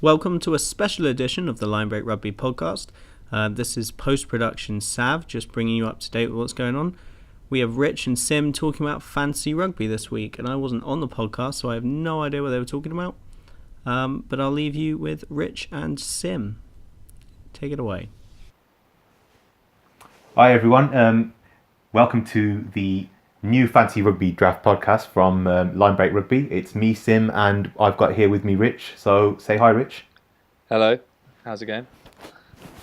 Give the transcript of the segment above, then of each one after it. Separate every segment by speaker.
Speaker 1: Welcome to a special edition of the Linebreak Rugby podcast. This is post-production Sav, just bringing you up to date with what's going on. We have Rich and Sim talking about fantasy rugby this week, and I wasn't on the podcast, so I have no idea what they were talking about. But I'll leave you with Rich and Sim. Take it away.
Speaker 2: Hi everyone, welcome to the new Fantasy Rugby Draft podcast from Linebreak Rugby. It's me, Sim, and I've got here with me Rich, so say hi Rich.
Speaker 3: Hello, how's it going?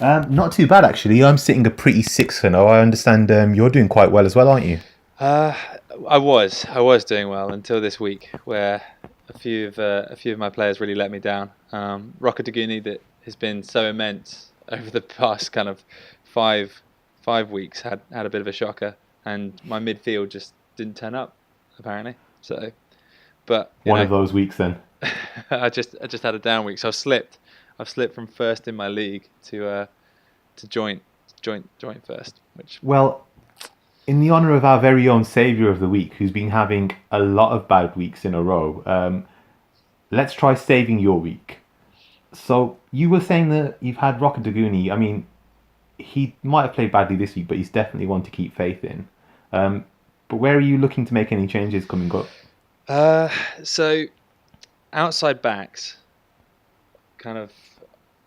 Speaker 2: Not too bad actually, I'm sitting a pretty 6-0. I understand you're doing quite well as well, aren't you?
Speaker 3: I was doing well until this week, where a few of my players really let me down. Rocca Daguni, that has been so immense over the past kind of five weeks, had a bit of a shocker, and my midfield just didn't turn up apparently. So, but
Speaker 2: one of those weeks then.
Speaker 3: I just had a down week, so I've slipped from first in my league to joint first.
Speaker 2: Well, in the honour of our very own saviour of the week, who's been having a lot of bad weeks in a row, let's try saving your week. So you were saying that you've had Rocca Daguni. I mean, he might have played badly this week, but he's definitely one to keep faith in. But where are you looking to make any changes coming up?
Speaker 3: So outside backs, kind of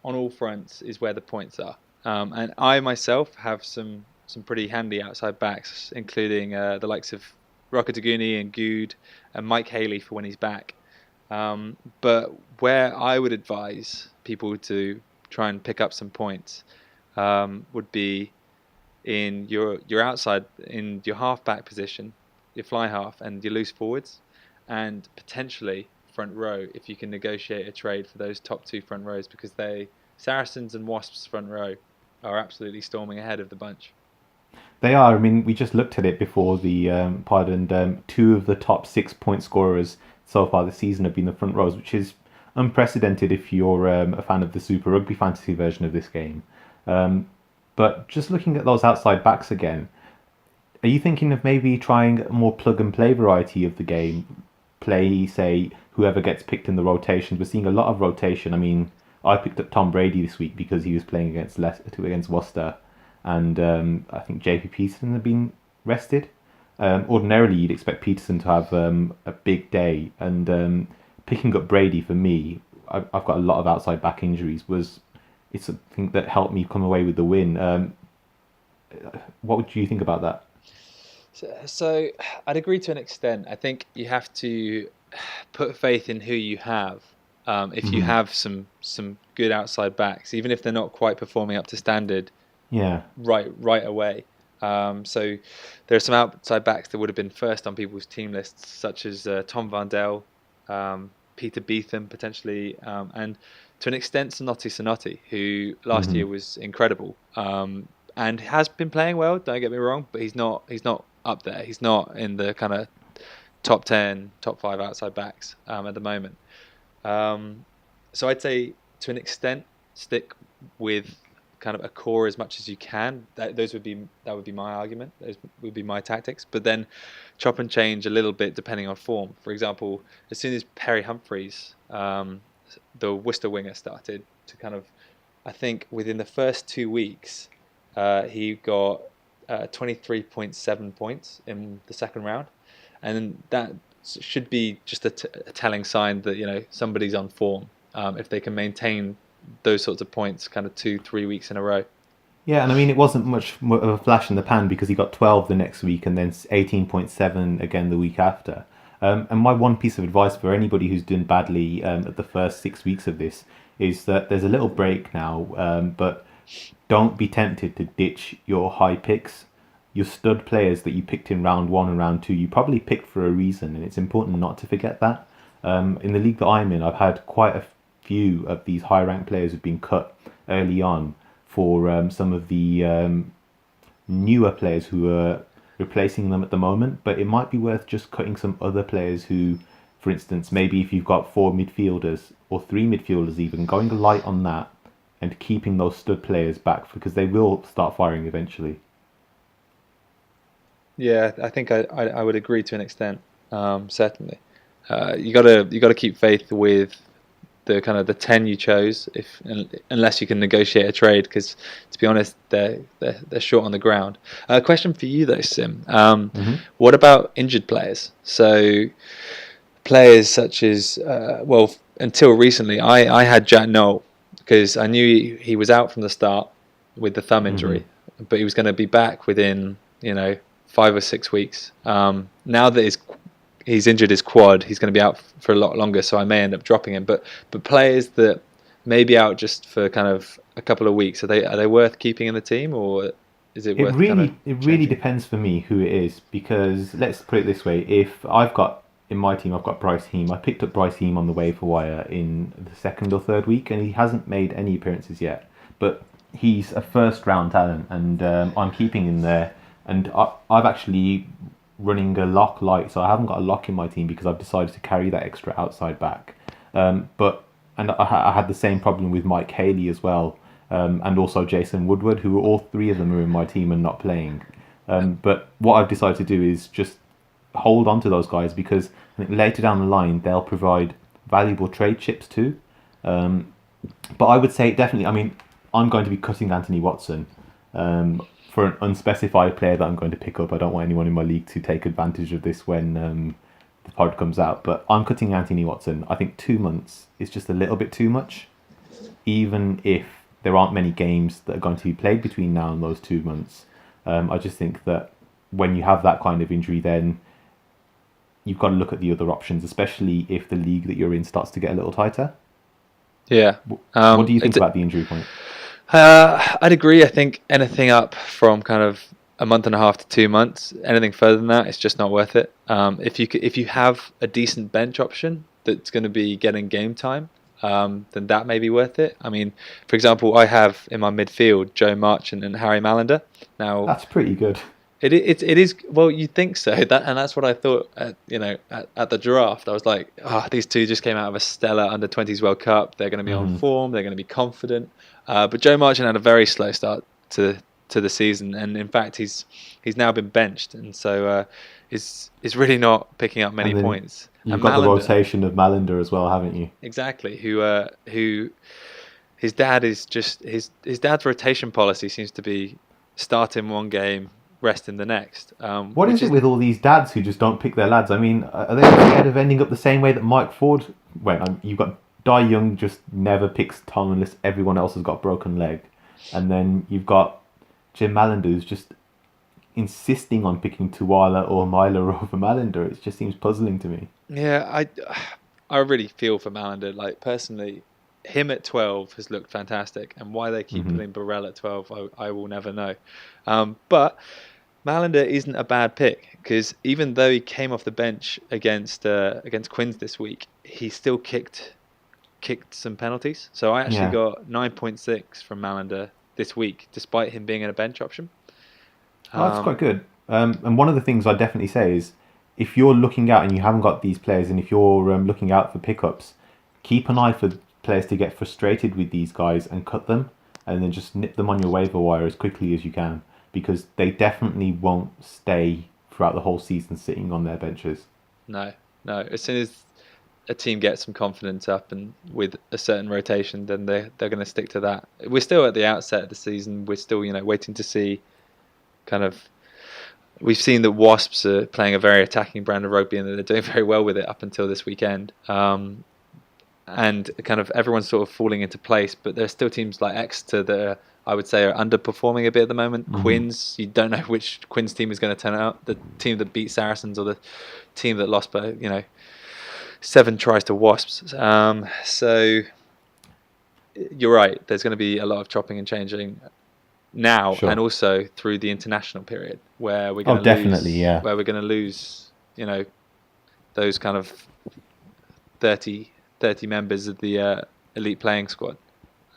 Speaker 3: on all fronts, is where the points are. And I myself have some pretty handy outside backs, including the likes of Rocca Daguni and Good and Mike Haley for when he's back. But where I would advise people to try and pick up some points would be in your outside, in your half-back position, your fly half and your loose forwards, and potentially front row if you can negotiate a trade for those top two front rows, because Saracens and Wasps front row are absolutely storming ahead of the bunch.
Speaker 2: They are. I mean, we just looked at it before the pod, and two of the top 6 point scorers so far this season have been the front rows, which is unprecedented if you're a fan of the Super Rugby fantasy version of this game. But just looking at those outside backs again, are you thinking of maybe trying a more plug-and-play variety of the game? Play, say, whoever gets picked in the rotations. We're seeing a lot of rotation. I mean, I picked up Tom Brady this week because he was playing against Worcester, and I think JP Peterson had been rested. Ordinarily, you'd expect Peterson to have a big day, and picking up Brady for me, I've got a lot of outside back injuries. It's something that helped me come away with the win. What would you think about that?
Speaker 3: So I'd agree to an extent. I think you have to put faith in who you have. If you have some good outside backs, even if they're not quite performing up to standard, right away. So there are some outside backs that would have been first on people's team lists, such as Tom Vandel, Peter Beetham potentially, and to an extent Sanotti, who last year was incredible, and has been playing well. Don't get me wrong, but he's not up there. He's not in the kind of top 10, top 5 outside backs at the moment. So I'd say to an extent stick with kind of a core as much as you can. That would be my argument. Those would be my tactics. But then chop and change a little bit depending on form. For example, as soon as Perry Humphreys, the Worcester winger, started to kind of, I think within the first 2 weeks, he got 23.7 points in the second round, and that should be just a telling sign that somebody's on form if they can maintain those sorts of points kind of 2-3 weeks in a row.
Speaker 2: Yeah, and I mean, it wasn't much of a flash in the pan because he got 12 the next week and then 18.7 again the week after. And my one piece of advice for anybody who's doing badly at the first 6 weeks of this is that there's a little break now, but don't be tempted to ditch your high picks. Your stud players that you picked in round 1 and round 2, you probably picked for a reason, and it's important not to forget that. In the league that I'm in, I've had quite a few of these high-ranked players who've been cut early on for some of the newer players who are replacing them at the moment, but it might be worth just cutting some other players who, for instance, maybe if you've got 4 midfielders or 3 midfielders even, going light on that and keeping those stud players back because they will start firing eventually.
Speaker 3: Yeah, I think I would agree to an extent. Certainly, you got to keep faith with the kind of the 10 you chose, unless you can negotiate a trade, because to be honest, they're short on the ground. Question for you though, Sim. What about injured players? So players such as until recently, I had Jack Noel because I knew he was out from the start with the thumb injury, but he was going to be back within 5 or 6 weeks. Now that he's injured his quad, he's going to be out for a lot longer, so I may end up dropping him. But players that may be out just for kind of a couple of weeks, are they worth keeping in the team, or is it worth
Speaker 2: it really depends for me who it is, because let's put it this way: if in my team I've got Bryce Heem, I picked up Bryce Heem on the waiver wire in the second or third week, and he hasn't made any appearances yet, but he's a first round talent, and I'm keeping him there. And I've actually running a lock light, so I haven't got a lock in my team because I've decided to carry that extra outside back. And I had the same problem with Mike Haley as well, and also Jason Woodward, who all three of them are in my team and not playing. But what I've decided to do is just hold on to those guys, because I think later down the line they'll provide valuable trade chips too. But I would say definitely, I mean, I'm going to be cutting Anthony Watson for an unspecified player that I'm going to pick up. I don't want anyone in my league to take advantage of this when the pod comes out. But I'm cutting Anthony Watson. I think 2 months is just a little bit too much, even if there aren't many games that are going to be played between now and those 2 months. I just think that when you have that kind of injury, then you've got to look at the other options, especially if the league that you're in starts to get a little tighter.
Speaker 3: Yeah.
Speaker 2: What do you think about the injury point?
Speaker 3: I'd agree. I think anything up from kind of a month and a half to 2 months, anything further than that, it's just not worth it. If you have a decent bench option that's going to be getting game time, then that may be worth it. I mean, for example, I have in my midfield Joe Marchant and Harry Malander. Now
Speaker 2: that's pretty good.
Speaker 3: It is. Well, you'd think so. That's what I thought. At the draft, I was like, these two just came out of a stellar under-20s World Cup. They're going to be on form. They're going to be confident. But Joe Marchant had a very slow start to the season, and in fact, he's now been benched, and so is really not picking up many points.
Speaker 2: You've got the rotation of Malander as well, haven't you?
Speaker 3: Exactly. Who his dad is just his dad's rotation policy seems to be start in one game, rest in the next.
Speaker 2: What is it with all these dads who just don't pick their lads? I mean, are they scared of ending up the same way that Mike Ford went? You've got Dai Young just never picks Tom unless everyone else has got a broken leg. And then you've got Jim Malander who's just insisting on picking Tuwala or Myler over Malander. It just seems puzzling to me.
Speaker 3: Yeah, I really feel for Malander. Like, personally, him at 12 has looked fantastic, and why they keep putting Burrell at 12, I will never know. But Malander isn't a bad pick, because even though he came off the bench against Quins this week, he still kicked some penalties. So I actually got 9.6 from Malander this week, despite him being in a bench option.
Speaker 2: That's quite good. And one of the things I'd definitely say is, if you're looking out and you haven't got these players, and if you're looking out for pickups, keep an eye for players to get frustrated with these guys and cut them, and then just nip them on your waiver wire as quickly as you can, because they definitely won't stay throughout the whole season sitting on their benches.
Speaker 3: No. As soon as a team gets some confidence up and with a certain rotation, then they're going to stick to that. We're still at the outset of the season. We're still waiting to see kind of. We've seen that Wasps are playing a very attacking brand of rugby, and they're doing very well with it up until this weekend. And kind of everyone's sort of falling into place, but there's still teams like Exeter that I would say are underperforming a bit at the moment. Quins, you don't know which Quins team is going to turn out. The team that beat Saracens or the team that lost by 7 tries to Wasps. So you're right. There's going to be a lot of chopping and changing now, and also through the international period where we're going to we're going to lose those kind of 30 members of the elite playing squad.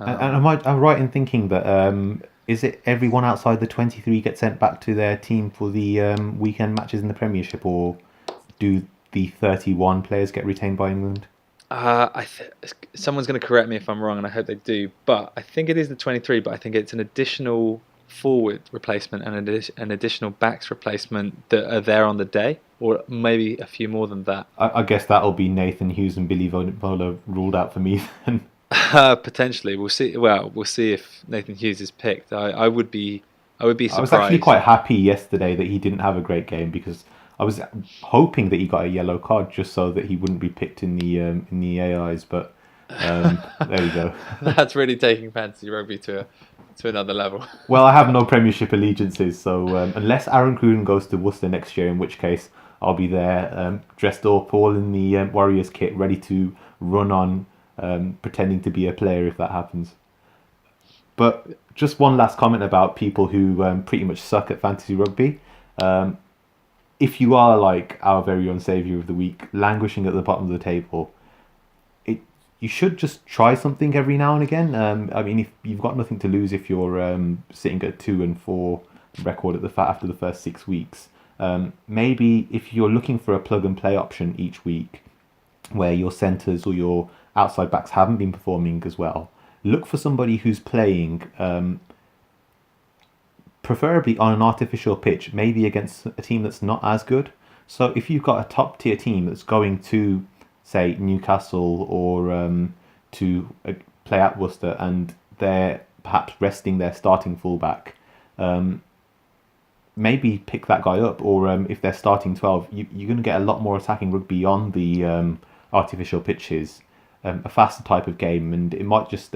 Speaker 2: And am I right in thinking that is it everyone outside the 23 get sent back to their team for the weekend matches in the Premiership, or do the 31 players get retained by England?
Speaker 3: Someone's going to correct me if I'm wrong, and I hope they do, but I think it is the 23, but I think it's an additional forward replacement and an additional backs replacement that are there on the day. or maybe a few more than that.
Speaker 2: I guess that'll be Nathan Hughes and Billy Vola ruled out for me then.
Speaker 3: Potentially, we'll see. Well, we'll see if Nathan Hughes is picked. I would be
Speaker 2: I was actually
Speaker 3: surprised.
Speaker 2: quite happy yesterday that he didn't have a great game because I was hoping that he got a yellow card just so that he wouldn't be picked in the AIs. But there we go.
Speaker 3: That's really taking fantasy rugby to another level.
Speaker 2: Well, I have no Premiership allegiances, so unless Aaron Cruden goes to Worcester next year, in which case I'll be there, dressed up all in the Warriors kit, ready to run on, pretending to be a player if that happens. But just one last comment about people who pretty much suck at fantasy rugby. If you are like our very own saviour of the week, languishing at the bottom of the table, you should just try something every now and again. I mean, if you've got nothing to lose, if you're sitting at 2-4 record after the first 6 weeks, maybe if you're looking for a plug and play option each week, where your centres or your outside backs haven't been performing as well, look for somebody who's playing, preferably on an artificial pitch, maybe against a team that's not as good. So if you've got a top tier team that's going to, say, Newcastle or to play at Worcester, and they're perhaps resting their starting fullback, maybe pick that guy up. Or if they're starting 12, you're going to get a lot more attacking rugby on the artificial pitches, a faster type of game, and it might just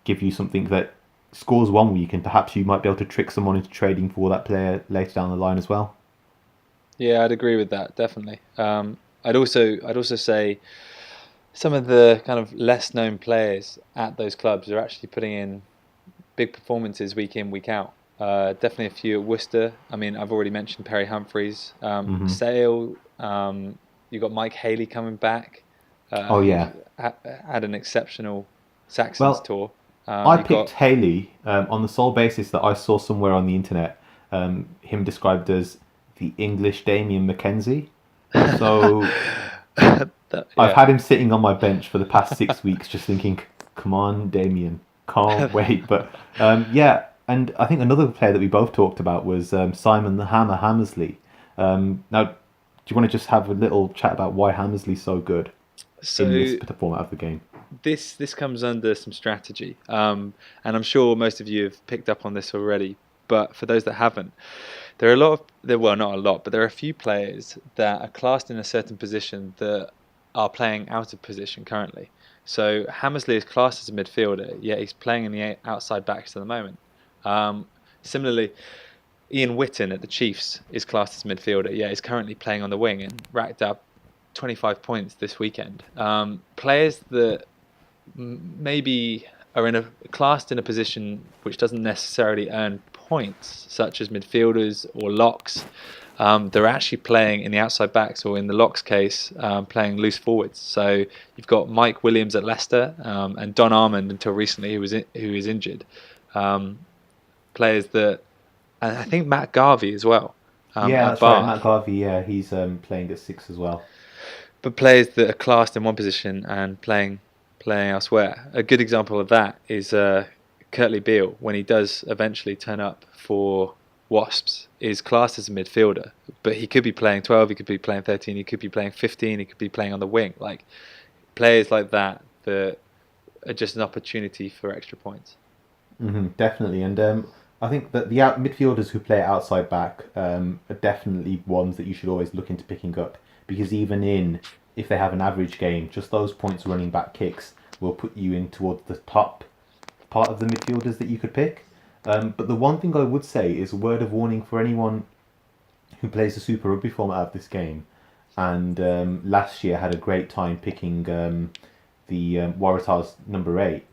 Speaker 2: give you something that scores one week, and perhaps you might be able to trick someone into trading for that player later down the line as well.
Speaker 3: Yeah, I'd agree with that, definitely. I'd also say some of the kind of less known players at those clubs are actually putting in big performances week in, week out. Definitely a few at Worcester. I mean, I've already mentioned Perry Humphreys, Sale. You've got Mike Haley coming back.
Speaker 2: Oh yeah,
Speaker 3: had an exceptional Saxons tour.
Speaker 2: I picked Haley on the sole basis that I saw somewhere on the internet him described as the English Damien McKenzie. So I've had him sitting on my bench for the past 6 weeks, just thinking, "Come on, Damien, can't wait." But yeah, and I think another player that we both talked about was Simon the Hammer Hammersley. Now, do you want to just have a little chat about why Hammersley's so good in this format of the game?
Speaker 3: This comes under some strategy, and I'm sure most of you have picked up on this already. But for those that haven't, there are not a lot, but there are a few players that are classed in a certain position that are playing out of position currently. So Hammersley is classed as a midfielder, yet he's playing in the outside backs at the moment. Similarly, Ian Whitten at the Chiefs is classed as a midfielder, yet he's currently playing on the wing and racked up 25 points this weekend. Players that maybe are classed in a position which doesn't necessarily earn points, such as midfielders or locks, they're actually playing in the outside backs, or in the locks case, playing loose forwards. So you've got Mike Williams at Leicester and Don Armand until recently, who is injured. Players that, and I think Matt Garvey as well.
Speaker 2: Yeah, that's right, Matt Garvey. Yeah, he's playing at 6 as well.
Speaker 3: But players that are classed in one position and playing elsewhere. A good example of that is Kurtley Beale, when he does eventually turn up for Wasps, is classed as a midfielder, but he could be playing 12, he could be playing 13, he could be playing 15, he could be playing on the wing. Like players like that are just an opportunity for extra points.
Speaker 2: Definitely, and I think that the midfielders who play outside back are definitely ones that you should always look into picking up, because even if they have an average game, just those points running back kicks will put you in towards the top part of the midfielders that you could pick. But the one thing I would say is a word of warning for anyone who plays the Super Rugby format of this game, and last year had a great time picking the Waratahs number 8,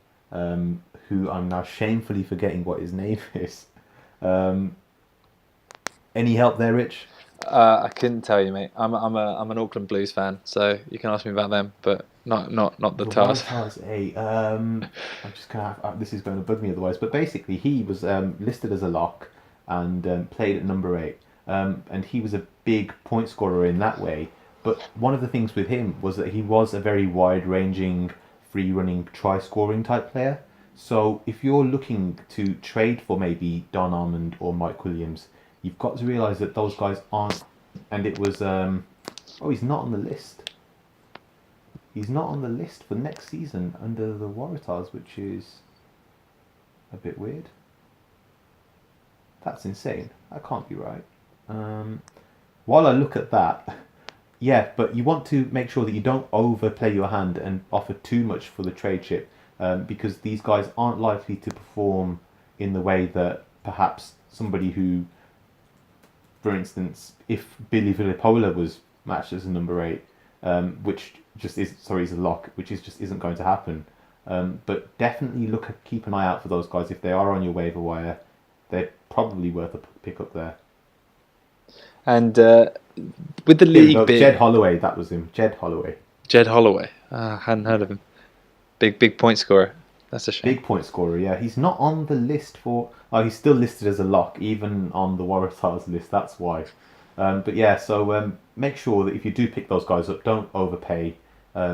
Speaker 2: who I'm now shamefully forgetting what his name is. Any help there, Rich?
Speaker 3: I couldn't tell you, mate. I'm an Auckland Blues fan, so you can ask me about them, but not the Tars.
Speaker 2: Waratahs 8. I'm just gonna this is going to bug me otherwise. But basically, he was listed as a lock and played at number 8, and he was a big point scorer in that way. But one of the things with him was that he was a very wide-ranging, free-running, try-scoring type player. So if you're looking to trade for maybe Don Armand or Mike Williams, you've got to realise that those guys aren't and it was oh, he's not on the list. He's not on the list for next season under the Waratahs, which is a bit weird. That's insane. That can't be right. While I look at that, yeah, but you want to make sure that you don't overplay your hand and offer too much for the trade chip, because these guys aren't likely to perform in the way that perhaps somebody who, for instance, if Billy Vilipola was matched as a number 8, which just is is a lock, which is just isn't going to happen. But definitely keep an eye out for those guys if they are on your waiver wire. They're probably worth a pick up there.
Speaker 3: And with the
Speaker 2: Here we
Speaker 3: league
Speaker 2: go.
Speaker 3: being
Speaker 2: Jed Holloway, that was him. Jed Holloway.
Speaker 3: Jed Holloway, hadn't heard of him. Big point scorer. That's a shame.
Speaker 2: Big point scorer, yeah. He's not on the list for... Oh, he's still listed as a lock, even on the Waratahs list, that's why. But yeah, so make sure that if you do pick those guys up, don't overpay,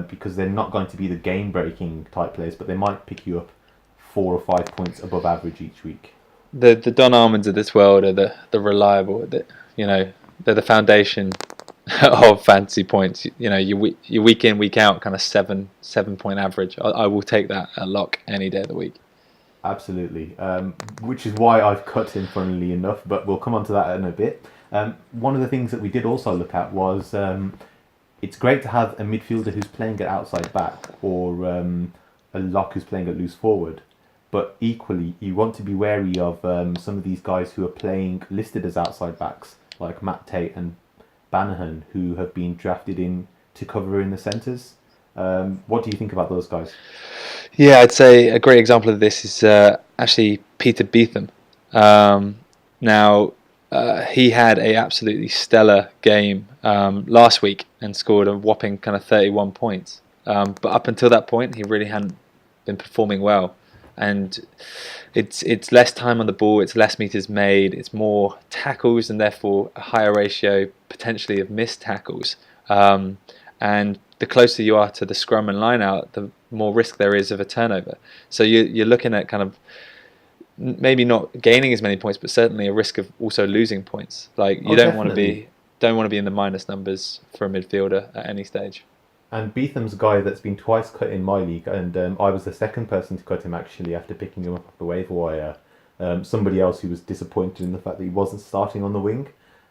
Speaker 2: because they're not going to be the game-breaking type players, but they might pick you up 4 or 5 points above average each week.
Speaker 3: The Don Armands of this world are the reliable, they're the foundation of fantasy points. Your week in, week out kind of 7 point average. I will take that at lock any day of the week.
Speaker 2: Absolutely, which is why I've cut him, funnily enough, but we'll come on to that in a bit. One of the things that we did also look at was it's great to have a midfielder who's playing at outside back or a lock who's playing at loose forward. But equally, you want to be wary of some of these guys who are playing listed as outside backs, like Matt Tate and Banahan, who have been drafted in to cover in the centres. What do you think about those guys?
Speaker 3: Yeah, I'd say a great example of this is actually Peter Beetham. Now, he had a absolutely stellar game last week and scored a whopping kind of 31 points. But up until that point, he really hadn't been performing well. And it's less time on the ball, it's less meters made, it's more tackles and therefore a higher ratio potentially of missed tackles. And the closer you are to the scrum and line out, the more risk there is of a turnover. So you're looking at kind of maybe not gaining as many points, but certainly a risk of also losing points. Like you don't want to be in the minus numbers for a midfielder at any stage.
Speaker 2: And Beetham's a guy that's been twice cut in my league, and I was the second person to cut him actually after picking him up off the waiver wire. Somebody else who was disappointed in the fact that he wasn't starting on the wing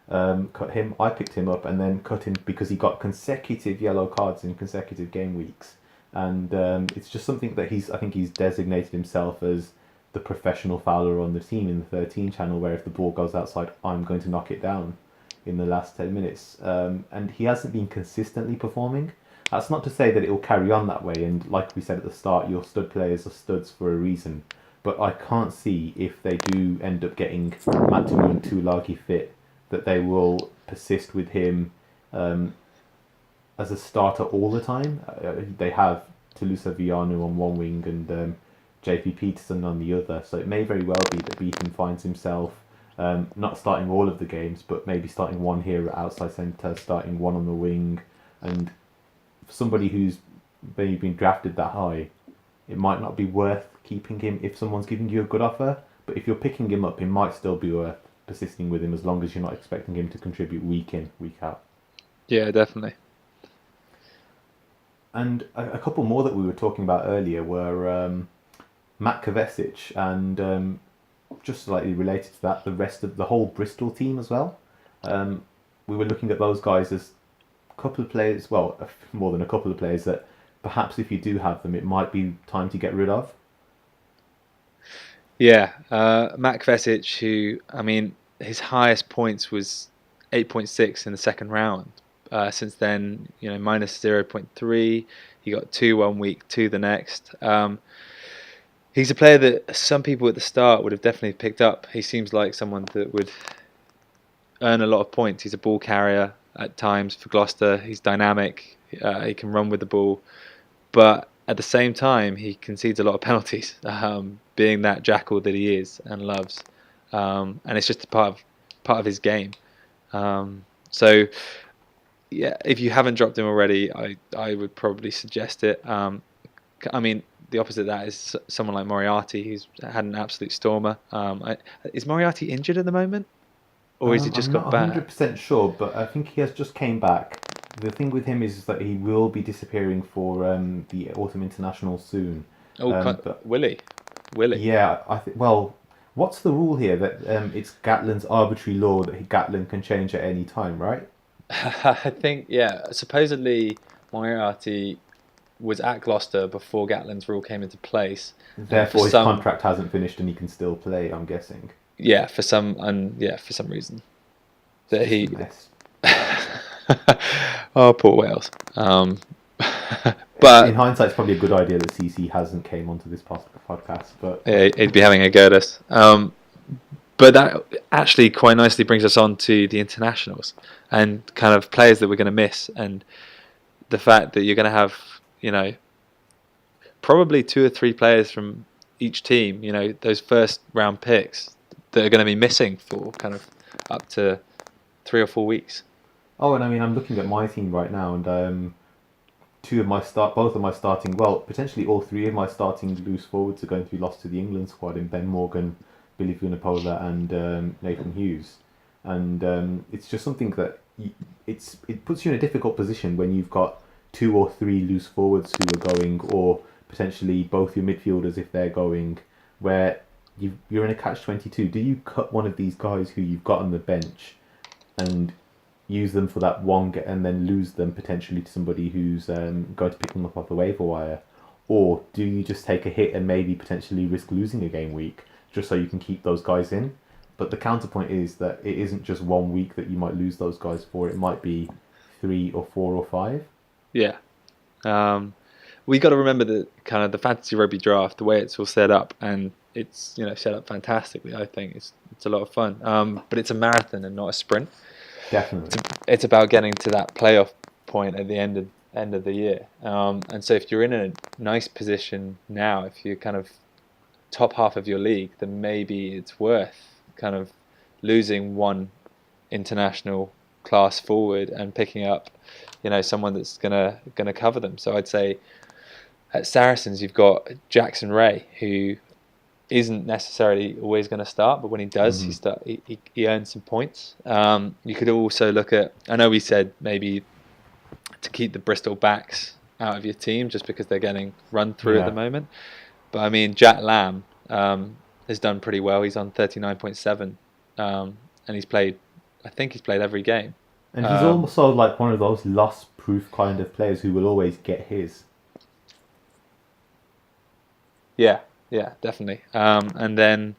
Speaker 2: cut him. I picked him up and then cut him because he got consecutive yellow cards in consecutive game weeks, and it's just something that I think he's designated himself as the professional fouler on the team in the 13 channel, where if the ball goes outside, I'm going to knock it down in the last 10 minutes. And he hasn't been consistently performing. That's not to say that it will carry on that way, and like we said at the start, your stud players are studs for a reason. But I can't see if they do end up getting Matamu and Tulagi fit, that they will persist with him as a starter all the time. They have Toulouse Vianu on one wing and JP Peterson on the other, so it may very well be that Beaton finds himself not starting all of the games, but maybe starting one here at outside centre, starting one on the wing, and for somebody who's maybe been drafted that high, it might not be worth keeping him if someone's giving you a good offer, but if you're picking him up, it might still be worth persisting with him as long as you're not expecting him to contribute week in, week out.
Speaker 3: Yeah, definitely.
Speaker 2: And a couple more that we were talking about earlier were Matt Kovacic and just slightly related to that, the rest of the whole Bristol team as well. We were looking at those guys as a couple of players, well, more than a couple of players that perhaps if you do have them, it might be time to get rid of.
Speaker 3: Yeah, Matt Kovacic, who, I mean, his highest points was 8.6 in the second round. Since then, minus 0.3. He got 2 1 week, 2 the next. He's a player that some people at the start would have definitely picked up. He seems like someone that would earn a lot of points. He's a ball carrier at times for Gloucester. He's dynamic. He can run with the ball. But at the same time, he concedes a lot of penalties, being that jackal that he is and loves. And it's just a part of his game. So, yeah, if you haven't dropped him already, I would probably suggest it. I mean, the opposite of that is someone like Moriarty, who's had an absolute stormer. Is Moriarty injured at the moment? or is he just
Speaker 2: I'm not
Speaker 3: got back?
Speaker 2: 100% sure, but I think he has just came back. The thing with him is that he will be disappearing for the Autumn International soon.
Speaker 3: Oh,
Speaker 2: But
Speaker 3: Willie, Willie.
Speaker 2: yeah, I think. Well, what's the rule here? That it's Gatland's arbitrary law that Gatland can change at any time, right?
Speaker 3: I think, yeah. Supposedly, Moriarty was at Gloucester before Gatland's rule came into place, and for
Speaker 2: Therefore, his
Speaker 3: some,
Speaker 2: contract hasn't finished and he can still play. I'm guessing.
Speaker 3: yeah, for some reason
Speaker 2: It's
Speaker 3: that
Speaker 2: just a
Speaker 3: he.
Speaker 2: mess.
Speaker 3: Oh, poor Wales.
Speaker 2: In
Speaker 3: But
Speaker 2: hindsight, it's probably a good idea that CC hasn't came onto this podcast. But
Speaker 3: yeah, he'd be having a go at us. But that actually quite nicely brings us on to the internationals and kind of players that we're going to miss, and the fact that you're going to have, probably 2 or 3 players from each team, those first round picks that are going to be missing for kind of up to 3 or 4 weeks.
Speaker 2: oh, and I mean, I'm looking at my team right now, and both of my starting, well, potentially all three of my starting loose forwards are going to be lost to the England squad in Ben Morgan, Billy Vunipola, and Nathan Hughes, and it's just something that it puts you in a difficult position when you've got 2 or 3 loose forwards who are going, or potentially both your midfielders if they're going, where you're in a catch-22. Do you cut one of these guys who you've got on the bench and use them for that one and then lose them potentially to somebody who's going to pick them up off the waiver wire? Or do you just take a hit and maybe potentially risk losing a game week just so you can keep those guys in? But the counterpoint is that it isn't just 1 week that you might lose those guys for. It might be 3 or 4 or 5.
Speaker 3: Yeah. We got to remember that kind of the fantasy rugby draft, the way it's all set up, and it's set up fantastically. I think it's a lot of fun. But it's a marathon and not a sprint.
Speaker 2: Definitely.
Speaker 3: It's about getting to that playoff point at the end of the year. And so if you're in a nice position now, if you're kind of top half of your league, then maybe it's worth kind of losing one international class forward and picking up, someone that's gonna cover them. So I'd say at Saracens you've got Jackson Ray, who isn't necessarily always going to start, but when he does, he earns some points. You could also look at, I know we said maybe to keep the Bristol backs out of your team just because they're getting run through at the moment. But I mean, Jack Lamb has done pretty well. He's on 39.7, and I think he's played every game.
Speaker 2: And he's also like one of those loss-proof kind of players who will always get his.
Speaker 3: Yeah, definitely. And then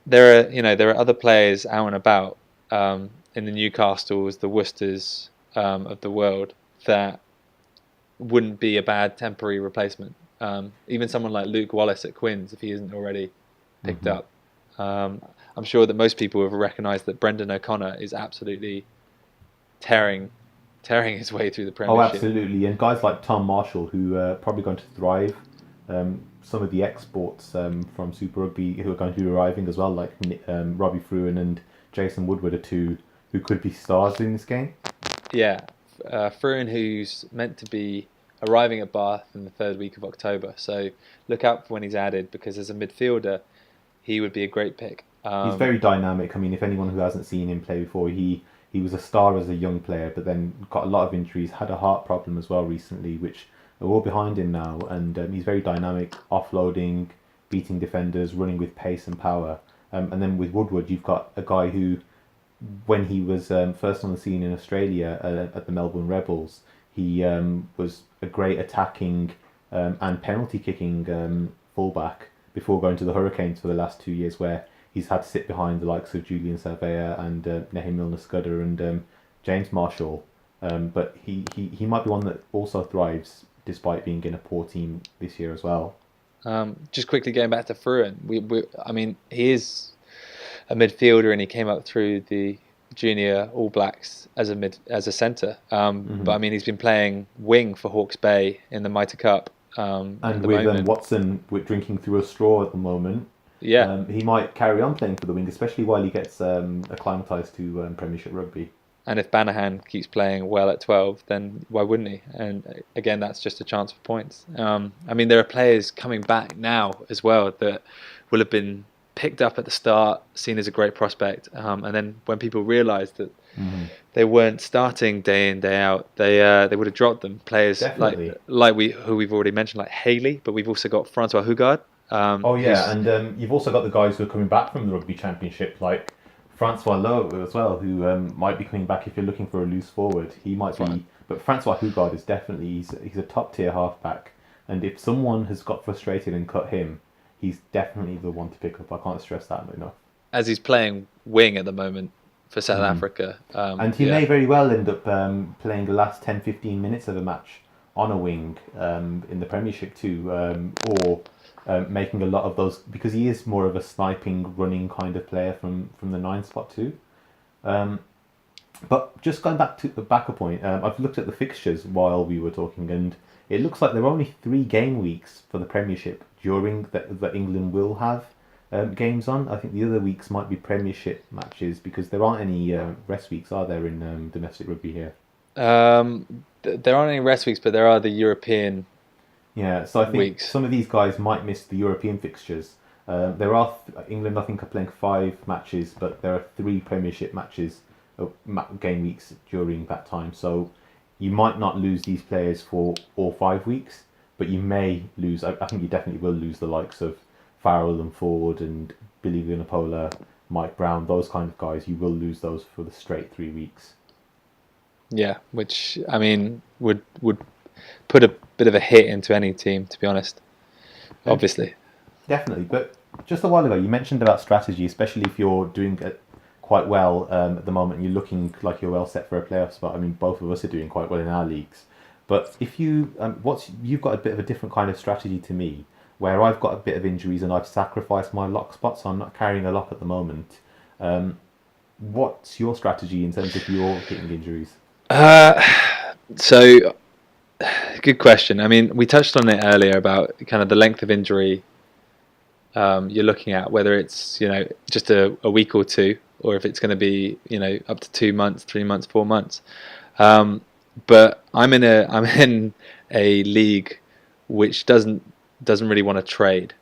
Speaker 3: there are other players out and about in the Newcastles, the Worcesters of the world that wouldn't be a bad temporary replacement. Even someone like Luke Wallace at Quins, if he isn't already picked up. I'm sure that most people have recognised that Brendan O'Connor is absolutely tearing his way through the Premiership.
Speaker 2: Oh, absolutely. And guys like Tom Marshall, who are probably going to thrive. Some of the exports from Super Rugby who are going to be arriving as well, like Robbie Fruin and Jason Woodward, are two who could be stars in this game.
Speaker 3: Yeah, Fruin, who's meant to be arriving at Bath in the 3rd week of October. So look out for when he's added, because as a midfielder, he would be a great pick.
Speaker 2: He's very dynamic. I mean, if anyone who hasn't seen him play before, he was a star as a young player, but then got a lot of injuries, had a heart problem as well recently, which are all behind him now, and he's very dynamic, offloading, beating defenders, running with pace and power. And then with Woodward, you've got a guy who, when he was first on the scene in Australia at the Melbourne Rebels, he was a great attacking and penalty kicking fullback before going to the Hurricanes for the last 2 years, where he's had to sit behind the likes of Julian Surveyor and Nehe Milner-Scudder and James Marshall. But he might be one that also thrives despite being in a poor team this year as well.
Speaker 3: Just quickly going back to Fruin, I mean, he is a midfielder and he came up through the junior All Blacks as a centre. But I mean, he's been playing wing for Hawke's Bay in the Mitre Cup.
Speaker 2: And with Watson drinking through a straw at the moment, he might carry on playing for the wing, especially while he gets acclimatised to Premiership rugby.
Speaker 3: And if Banahan keeps playing well at 12, then why wouldn't he? And again, that's just a chance for points. I mean, there are players coming back now as well that will have been picked up at the start, seen as a great prospect, and then when people realised that they weren't starting day in day out, they would have dropped them. Players
Speaker 2: Definitely.
Speaker 3: like who we've already mentioned, like Haley, but we've also got Francois Hougaard.
Speaker 2: Oh yeah, and you've also got the guys who are coming back from the Rugby Championship, like Francois Lowe as well, who might be coming back if you're looking for a loose forward. He might be, but Francois Hougaard is definitely he's a top tier halfback, and if someone has got frustrated and cut him, he's definitely the one to pick up. I can't stress that enough.
Speaker 3: As he's playing wing at the moment for South Africa,
Speaker 2: and he may very well end up playing the last 10-15 minutes of a match on a wing in the Premiership too, or making a lot of those, because he is more of a sniping, running kind of player from the 9 spot too. But just going back to the backer point, I've looked at the fixtures while we were talking, and it looks like there are only 3 game weeks for the Premiership during that England will have games on. I think the other weeks might be Premiership matches, because there aren't any rest weeks, are there, in domestic rugby here?
Speaker 3: There aren't any rest weeks, but there are the European.
Speaker 2: Yeah, so I think some of these guys might miss the European fixtures. There are England, I think, are playing 5 matches, but there are 3 Premiership matches, game weeks during that time. So you might not lose these players for all 5 weeks, but you may lose. I think you definitely will lose the likes of Farrell and Ford and Billy Vunipola, Mike Brown, those kind of guys. You will lose those for the straight 3 weeks.
Speaker 3: Yeah, which I mean would put a bit of a hit into any team, to be honest. Obviously.
Speaker 2: Definitely, but just a while ago you mentioned about strategy, especially if you're doing it quite well at the moment. You're looking like you're well set for a playoff spot. I mean, both of us are doing quite well in our leagues. But if you've got a bit of a different kind of strategy to me, where I've got a bit of injuries and I've sacrificed my lock spot, so I'm not carrying a lock at the moment. What's your strategy in terms of your hitting injuries?
Speaker 3: So, good question. I mean, we touched on it earlier about kind of the length of injury you're looking at, whether it's just a week or 2, or if it's going to be up to 2 months, 3 months, 4 months. But I'm in a league which doesn't really want to trade.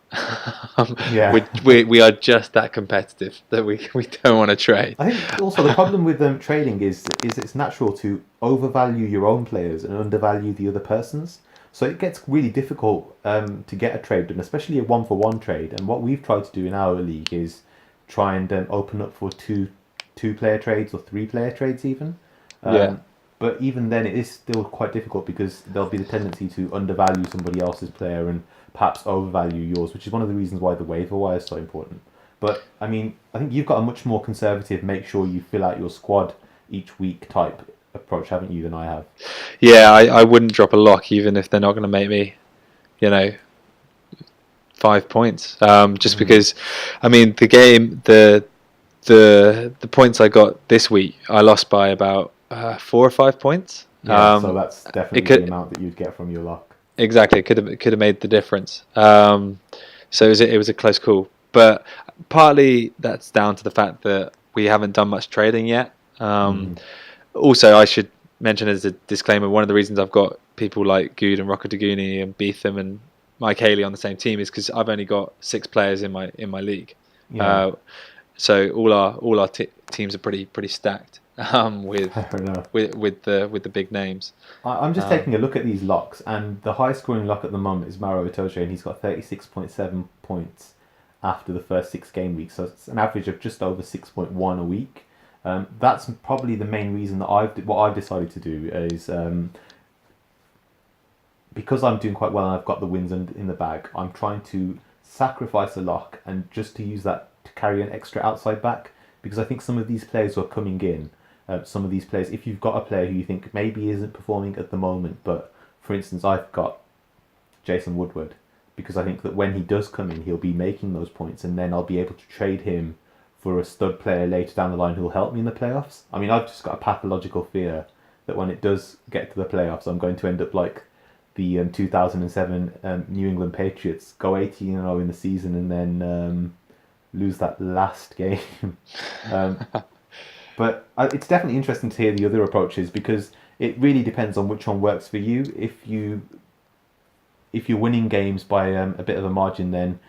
Speaker 3: We are just that competitive that we don't want to trade.
Speaker 2: I think also the problem with trading is it's natural to overvalue your own players and undervalue the other person's. So it gets really difficult to get a trade done, especially a 1-for-1 trade. And what we've tried to do in our league is try and open up for two player trades or 3 player trades even. But even then, it is still quite difficult, because there'll be the tendency to undervalue somebody else's player and perhaps overvalue yours, which is one of the reasons why the waiver wire is so important. But I mean, I think you've got a much more conservative, make sure you fill out your squad each week type approach, haven't you, than I have?
Speaker 3: Yeah, I wouldn't drop a lock even if they're not going to make me, 5 points. Just because, I mean, the game, the points I got this week, I lost by about 4 or 5 points.
Speaker 2: Yeah, so that's definitely the amount that you'd get from your lock.
Speaker 3: Exactly, it could have made the difference. So it was a close call, but partly that's down to the fact that we haven't done much trading yet. Also, I should mention as a disclaimer, one of the reasons I've got people like Good and Rocco Daguni and Beetham and Mike Haley on the same team is because I've only got 6 players in my league. Yeah. So all our teams are pretty stacked. With the big names.
Speaker 2: I'm just taking a look at these locks, and the highest scoring lock at the moment is Maro Itoje, and he's got 36.7 points after the first 6 game weeks. So it's an average of just over 6.1 a week. That's probably the main reason that I've decided to do is because I'm doing quite well and I've got the wins in the bag. I'm trying to sacrifice a lock and just to use that to carry an extra outside back, because I think some of these players who are coming in. Some of these players, if you've got a player who you think maybe isn't performing at the moment, but for instance, I've got Jason Woodward, because I think that when he does come in, he'll be making those points, and then I'll be able to trade him for a stud player later down the line who'll help me in the playoffs. I mean, I've just got a pathological fear that when it does get to the playoffs, I'm going to end up like the 2007 New England Patriots, go 18-0 in the season and then lose that last game. But it's definitely interesting to hear the other approaches, because it really depends on which one works for you. If you're winning games by a bit of a margin, then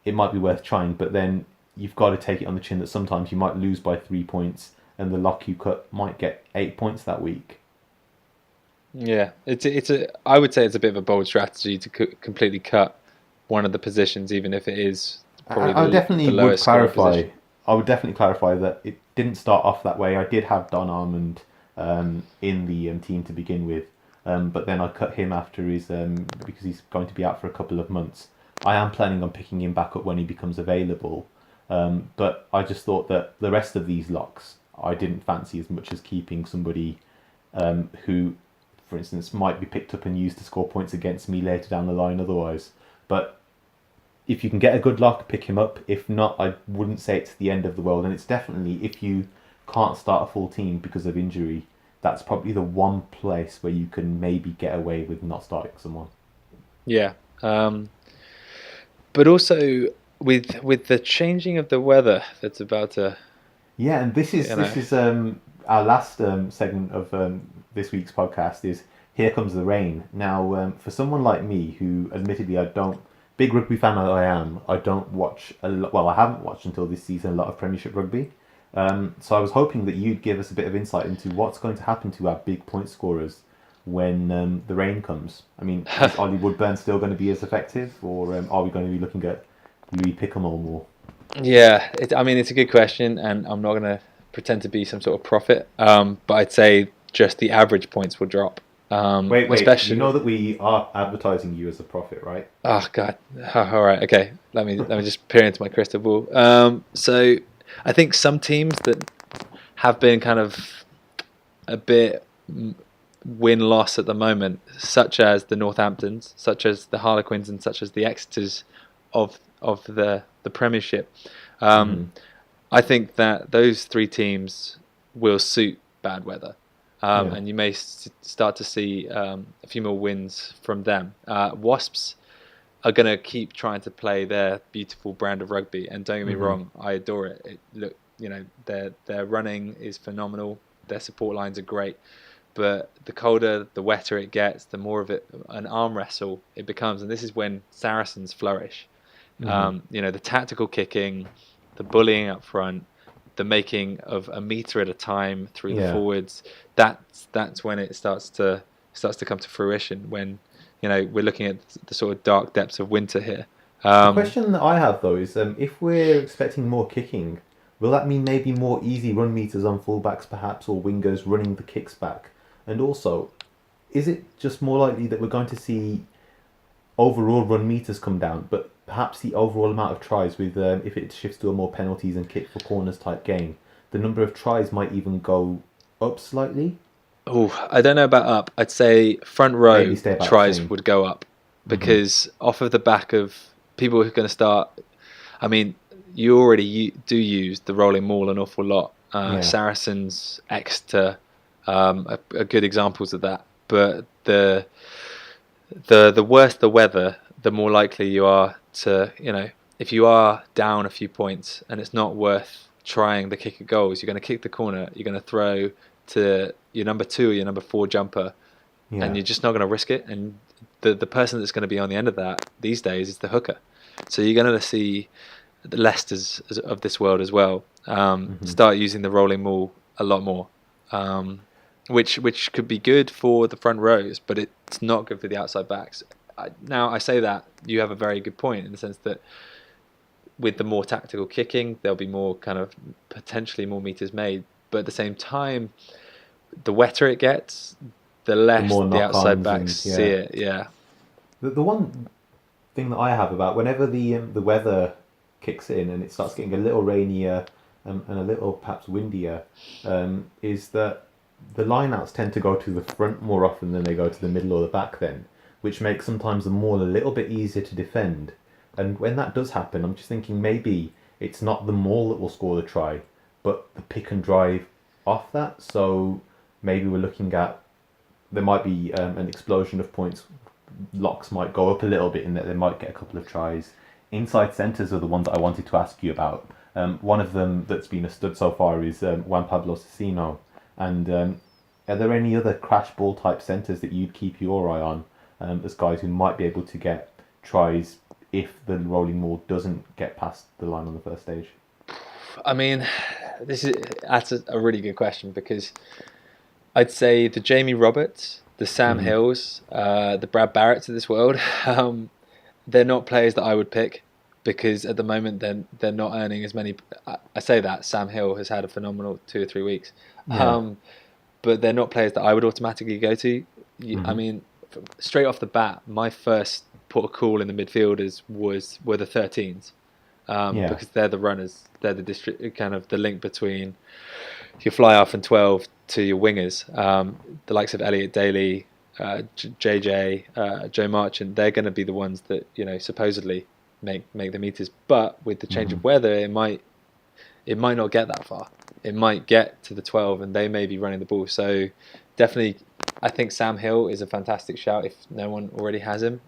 Speaker 2: it might be worth trying. But then you've got to take it on the chin that sometimes you might lose by 3 points, and the lock you cut might get 8 points that week.
Speaker 3: Yeah, I would say it's a bit of a bold strategy to completely cut one of the positions, even if it is probably
Speaker 2: I definitely
Speaker 3: the
Speaker 2: would
Speaker 3: lowest scoring
Speaker 2: clarify.
Speaker 3: position.
Speaker 2: I would definitely clarify that it didn't start off that way. I did have Don Armand in the team to begin with, but then I cut him after his because he's going to be out for a couple of months. I am planning on picking him back up when he becomes available, but I just thought that the rest of these locks I didn't fancy as much as keeping somebody who, for instance, might be picked up and used to score points against me later down the line otherwise. But if you can get a good lock, pick him up. If not, I wouldn't say it's the end of the world. And it's definitely, if you can't start a full team because of injury, that's probably the one place where you can maybe get away with not starting someone.
Speaker 3: Yeah, but also with the changing of the weather that's about to.
Speaker 2: Yeah, and this is our last segment of this week's podcast is Here Comes the Rain. Now, for someone like me, who admittedly big rugby fan that I don't watch a lot. Well, I haven't watched until this season a lot of Premiership rugby. So I was hoping that you'd give us a bit of insight into what's going to happen to our big point scorers when the rain comes. I mean, is Ollie Woodburn still going to be as effective, or are we going to be looking at Louis Picamole more?
Speaker 3: Yeah, it's a good question, and I'm not going to pretend to be some sort of prophet, but I'd say just the average points will drop.
Speaker 2: Wait,
Speaker 3: especially...
Speaker 2: you know that we are advertising you as a prophet, right?
Speaker 3: Oh God! All right, okay. Let me just peer into my crystal ball. So I think some teams that have been kind of a bit win-loss at the moment, such as the Northamptons, such as the Harlequins, and such as the Exeters of the Premiership. I think that those three teams will suit bad weather. And you may start to see a few more wins from them. Wasps are going to keep trying to play their beautiful brand of rugby, and don't get me wrong, I adore it. Their running is phenomenal. Their support lines are great, but the colder, the wetter it gets, the more of it an arm wrestle it becomes, and this is when Saracens flourish. The tactical kicking, the bullying up front, the making of a metre at a time through the forwards. That's when it starts to come to fruition. When we're looking at the sort of dark depths of winter here.
Speaker 2: The question that I have though is, if we're expecting more kicking, will that mean maybe more easy run meters on fullbacks perhaps, or wingers running the kicks back? And also, is it just more likely that we're going to see overall run meters come down, but perhaps the overall amount of tries, with if it shifts to a more penalties and kick for corners type game, the number of tries might even go up slightly?
Speaker 3: Oh, I don't know about up. I'd say front row tries would go up, because off of the back of people who are going to start. I mean, you already do use the rolling maul an awful lot. Saracens, Exeter are good examples of that. But the worse the weather, the more likely you are to, if you are down a few points and it's not worth trying the kick of goals, you're going to kick the corner, you're going to throw to your number 2 or your number 4 jumper, and you're just not going to risk it. And the person that's going to be on the end of that these days is the hooker. So you're going to see the Leicesters of this world as well start using the rolling maul a lot more, which could be good for the front rows, but it's not good for the outside backs. Now, I say that, you have a very good point in the sense that with the more tactical kicking, there'll be more kind of potentially more meters made. But at the same time, the wetter it gets, the less the outside backs see it. Yeah.
Speaker 2: The one thing that I have about whenever the weather kicks in and it starts getting a little rainier and a little perhaps windier, is that the lineouts tend to go to the front more often than they go to the middle or the back then, which makes sometimes the maul a little bit easier to defend. And when that does happen, I'm just thinking maybe it's not the maul that will score the try, but the pick and drive off that. So maybe we're looking at, there might be an explosion of points. Locks might go up a little bit in that they might get a couple of tries. Inside centres are the ones that I wanted to ask you about. One of them that's been a stud so far is Juan Pablo Cecino. And are there any other crash ball type centres that you'd keep your eye on as guys who might be able to get tries if the rolling maul doesn't get past the line on the first stage?
Speaker 3: I mean, that's a really good question, because I'd say the Jamie Roberts, the Sam Hills, the Brad Barretts of this world, they're not players that I would pick, because at the moment they're not earning as many. I say that Sam Hill has had a phenomenal 2 or 3 weeks, but they're not players that I would automatically go to. I mean, straight off the bat, my first port of call in the midfielders were the 13s, because they're the runners. They're the kind of the link between your fly half and 12 to your wingers. The likes of Elliot Daly, JJ, Joe Marchant, they're going to be the ones that, supposedly make the meters. But with the change of weather, it might not get that far. It might get to the 12, and they may be running the ball. So definitely, I think Sam Hill is a fantastic shout if no one already has him.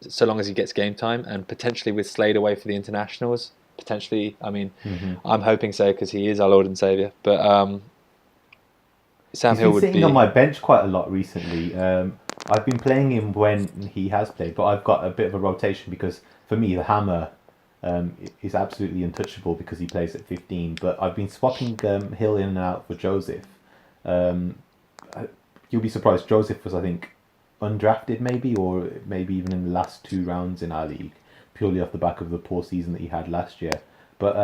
Speaker 3: So long as he gets game time, and potentially with Slade away for the internationals. Potentially, I mean, I'm hoping so, because he is our Lord and Saviour. But Sam Hill would be
Speaker 2: sitting on my bench quite a lot recently. I've been playing him when he has played, but I've got a bit of a rotation, because for me the hammer is absolutely untouchable because he plays at 15. But I've been swapping Hill in and out for Joseph. You'll be surprised. Joseph was, I think, undrafted maybe, or maybe even in the last 2 rounds in our league, purely off the back of the poor season that he had last year. But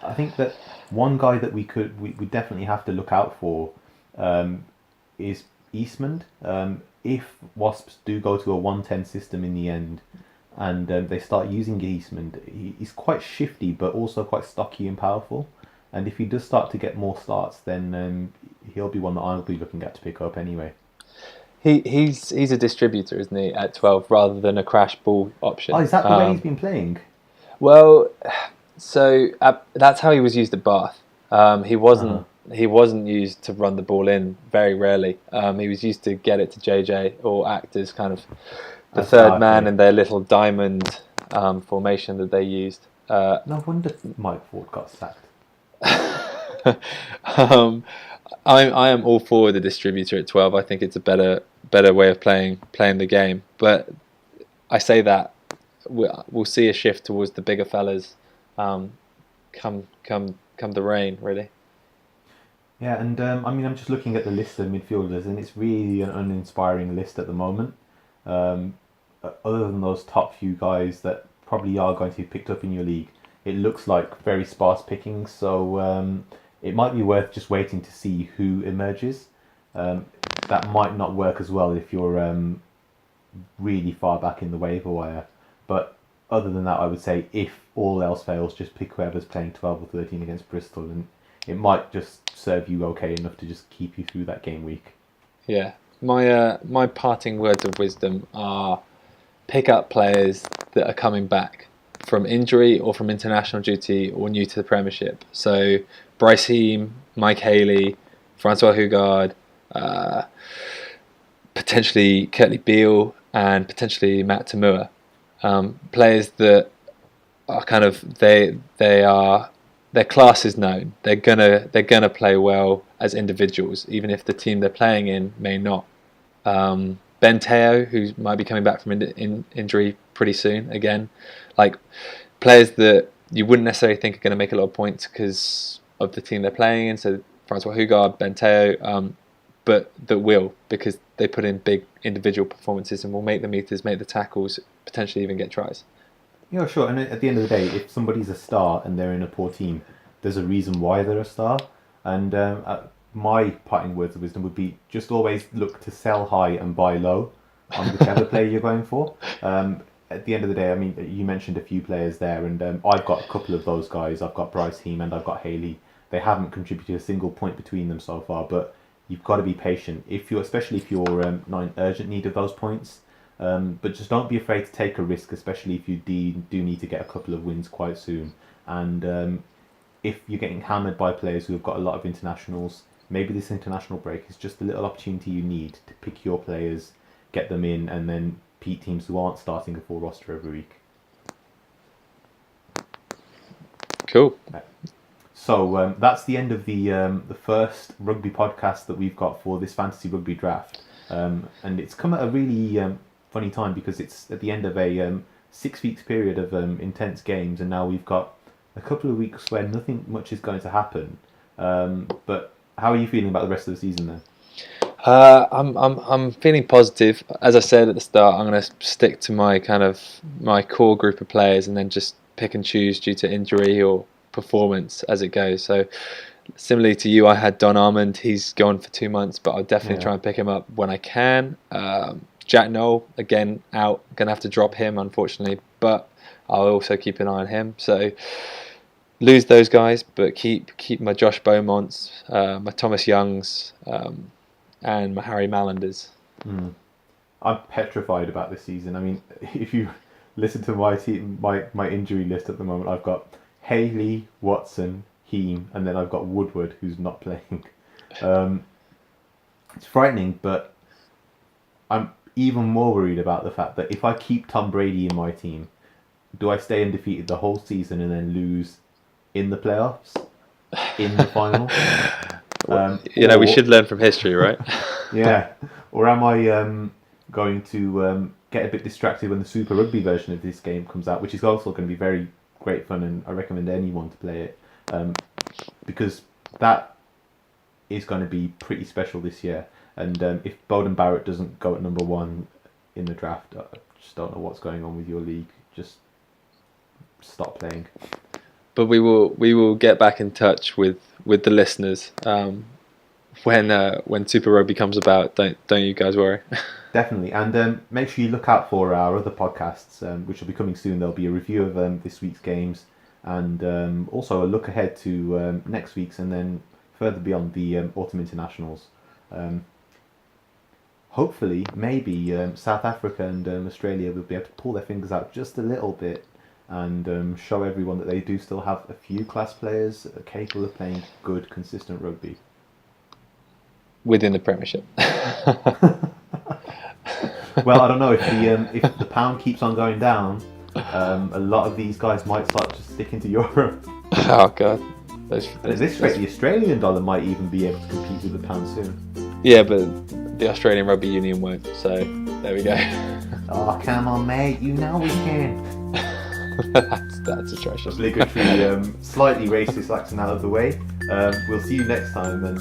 Speaker 2: I think that one guy that we definitely have to look out for is Eastman. If Wasps do go to a 110 system in the end, and they start using Eastman, he's quite shifty but also quite stocky and powerful. And if he does start to get more starts, then he'll be one that I'll be looking at to pick up anyway.
Speaker 3: He's a distributor, isn't he, at 12, rather than a crash ball option?
Speaker 2: Oh, is that the way he's been playing?
Speaker 3: Well, so that's how he was used at Bath. He wasn't used to run the ball in, very rarely. He was used to get it to JJ, or act as kind of the third man in their little diamond formation that they used.
Speaker 2: No wonder Mike Ford got sacked.
Speaker 3: I am all for the distributor at 12. I think it's a better way of playing the game. But I say that we'll see a shift towards the bigger fellas come the rain, really.
Speaker 2: Yeah, and I'm just looking at the list of midfielders, and it's really an uninspiring list at the moment. Other than those top few guys that probably are going to be picked up in your league, it looks like very sparse pickings. So it might be worth just waiting to see who emerges. That might not work as well if you're really far back in the waiver wire. But other than that, I would say if all else fails, just pick whoever's playing 12 or 13 against Bristol, and it might just serve you okay enough to just keep you through that game week.
Speaker 3: Yeah, my parting words of wisdom are: pick up players that are coming back from injury or from international duty or new to the Premiership. So Bryce Heem, Mike Haley, Francois Hugard, potentially Kurtley Beale, and potentially Matt Tamua. Players that are kind of their class is known. They're gonna play well as individuals, even if the team they're playing in may not. Ben Teo, who might be coming back from injury pretty soon again, like players that you wouldn't necessarily think are going to make a lot of points because of the team they're playing in. So Francois Hugard, Ben Teo, but that will, because they put in big individual performances and will make the meters, make the tackles, potentially even get tries.
Speaker 2: Yeah, sure. And at the end of the day, if somebody's a star and they're in a poor team, there's a reason why they're a star. And my parting words of wisdom would be just always look to sell high and buy low on whichever player you're going for. At the end of the day, I mean, you mentioned a few players there, and I've got a couple of those guys. I've got Bryce Heem and I've got Haley. They haven't contributed a single point between them so far, but you've got to be patient, especially if you're not in urgent need of those points. But just don't be afraid to take a risk, especially if you do need to get a couple of wins quite soon. And if you're getting hammered by players who have got a lot of internationals, maybe this international break is just a little opportunity you need to pick your players, get them in, and then beat teams who aren't starting a full roster every week.
Speaker 3: Cool.
Speaker 2: So that's the end of the first rugby podcast that we've got for this fantasy rugby draft. And it's come at a really funny time because it's at the end of a 6 weeks period of intense games, and now we've got a couple of weeks where nothing much is going to happen. But how are you feeling about the rest of the season then?
Speaker 3: I'm feeling positive. As I said at the start, I'm going to stick to my core group of players, and then just pick and choose due to injury or performance as it goes. So similarly to you, I had Don Armand. He's gone for 2 months, but I'll definitely try and pick him up when I can. Jack Noel, again, out. Going to have to drop him, unfortunately, but I'll also keep an eye on him. So lose those guys, but keep my Josh Beaumonts, my Thomas Youngs, and my Harry Mallanders.
Speaker 2: I'm petrified about this season. I mean, if you listen to my team, my injury list at the moment, I've got Haley, Watson, Heem, and then I've got Woodward, who's not playing. It's frightening, but I'm even more worried about the fact that if I keep Tom Brady in my team, do I stay undefeated the whole season and then lose in the playoffs, in the final?
Speaker 3: We should learn from history, right?
Speaker 2: Yeah. Or am I going to get a bit distracted when the Super Rugby version of this game comes out, which is also going to be very great fun, and I recommend anyone to play it, because that is going to be pretty special this year. And if Bowden Barrett doesn't go at number 1 in the draft, I just don't know what's going on with your league. Just stop playing.
Speaker 3: But we will get back in touch with the listeners when Super Rugby comes about. Don't you guys worry.
Speaker 2: Definitely, and make sure you look out for our other podcasts, which will be coming soon. There'll be a review of this week's games, and also a look ahead to next week's, and then further beyond the autumn internationals. Hopefully, maybe South Africa and Australia will be able to pull their fingers out just a little bit and show everyone that they do still have a few class players capable of playing good, consistent rugby.
Speaker 3: Within the Premiership.
Speaker 2: Well, I don't know, if the pound keeps on going down, a lot of these guys might start to stick into Europe.
Speaker 3: Oh, God.
Speaker 2: At this rate, the Australian dollar might even be able to compete with the pound soon.
Speaker 3: Yeah, but the Australian Rugby Union won't, so there we go.
Speaker 2: Oh, come on, mate, you know we can.
Speaker 3: That's atrocious.
Speaker 2: Obligatory, slightly racist accent out of the way. We'll see you next time, and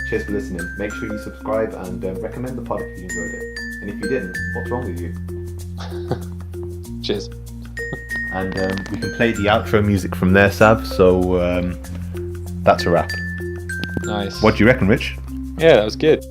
Speaker 2: cheers for listening. Make sure you subscribe and recommend the pod if you enjoyed it. And if you didn't, what's wrong with you?
Speaker 3: Cheers.
Speaker 2: And we can play the outro music from there, Sav, so that's a wrap.
Speaker 3: Nice.
Speaker 2: What do you reckon, Rich?
Speaker 3: Yeah, that was good.